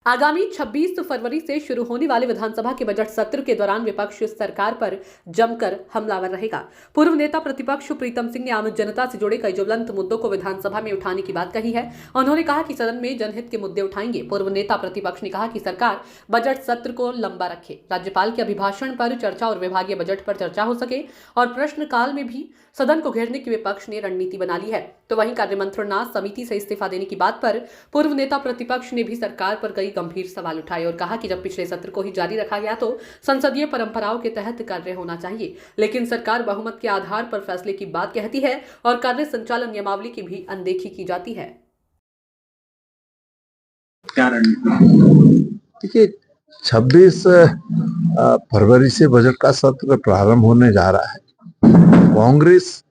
आगामी 26 फरवरी से शुरू होने वाले विधानसभा के बजट सत्र के दौरान विपक्ष सरकार पर जमकर हमलावर रहेगा। पूर्व नेता प्रतिपक्ष प्रीतम सिंह ने आम जनता से जुड़े कई ज्वलंत मुद्दों को विधानसभा में उठाने की बात कही है। उन्होंने कहा कि सदन में जनहित के मुद्दे उठाएंगे। पूर्व नेता प्रतिपक्ष ने कहा कि सरकार बजट सत्र को लंबा रखे, राज्यपाल के अभिभाषण पर चर्चा और विभागीय बजट पर चर्चा हो सके और प्रश्नकाल में भी सदन को घेरने की विपक्ष ने रणनीति बना ली है। तो वहीं कार्यमंत्रणा समिति से इस्तीफा देने की बात पर पूर्व नेता प्रतिपक्ष ने भी सरकार पर कई गंभीर सवाल उठाए और कहा कि जब पिछले सत्र को ही जारी रखा गया तो संसदीय परंपराओं के तहत कार्य होना चाहिए, लेकिन सरकार बहुमत के आधार पर फैसले की बात कहती है और कार्य संचालन नियमावली की भी अनदेखी की जाती है। देखिए, 26 फरवरी से बजट का सत्र प्रारंभ होने जा रहा है। कांग्रेस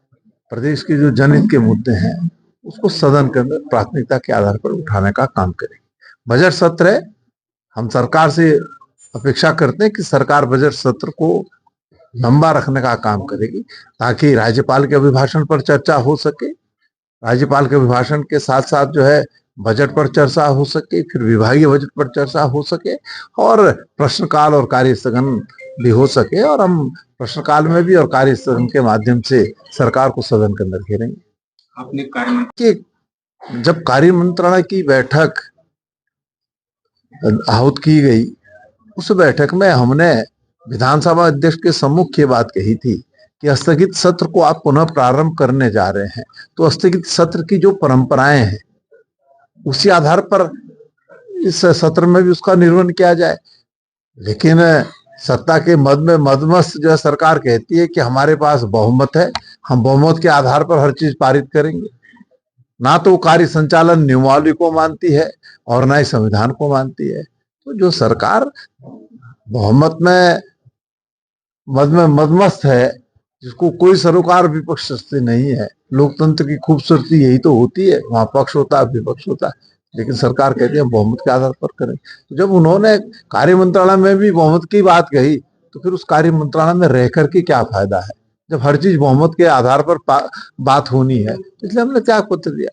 प्रदेश के जो जनहित के मुद्दे हैं उसको सदन के अंदर प्राथमिकता के आधार पर उठाने का काम करेगी। बजट सत्र है, हम सरकार से अपेक्षा करते हैं कि सरकार बजट सत्र को लंबा रखने का काम करेगी ताकि राज्यपाल के अभिभाषण पर चर्चा हो सके, राज्यपाल के अभिभाषण के साथ साथ जो है बजट पर चर्चा हो सके, फिर विभागीय बजट पर चर्चा हो सके और प्रश्नकाल और कार्य स्थगन भी हो सके और हम प्रश्नकाल में भी और कार्य स्थगन के माध्यम से सरकार को सदन के अंदर घेरेंगे। आपने जब कार्य मंत्रणा की बैठक आहूत की गई, उस बैठक में हमने विधानसभा अध्यक्ष के सम्मुख ये बात कही थी कि स्थगित सत्र को आप पुनः प्रारंभ करने जा रहे हैं तो स्थगित सत्र की जो परंपराएं हैं उसी आधार पर इस सत्र में भी उसका निर्वहन किया जाए। लेकिन सत्ता के मद में मदमस्त जो है सरकार कहती है कि हमारे पास बहुमत है, हम बहुमत के आधार पर हर चीज पारित करेंगे। ना तो कार्य संचालन नियमावली को मानती है और ना ही संविधान को मानती है। तो जो सरकार बहुमत में मदमस्त है, जिसको कोई सरोकार विपक्ष से नहीं है, लोकतंत्र की खूबसूरती यही तो होती है, वहां पक्ष होता है विपक्ष होता है, लेकिन सरकार कहती है बहुमत के आधार पर करें। तो जब उन्होंने कार्य मंत्रालय में भी बहुमत की बात कही तो फिर उस कार्य मंत्रालय में रहकर के क्या फायदा है जब हर चीज बहुमत के आधार पर बात होनी है। इसलिए हमने त्याग पत्र दिया।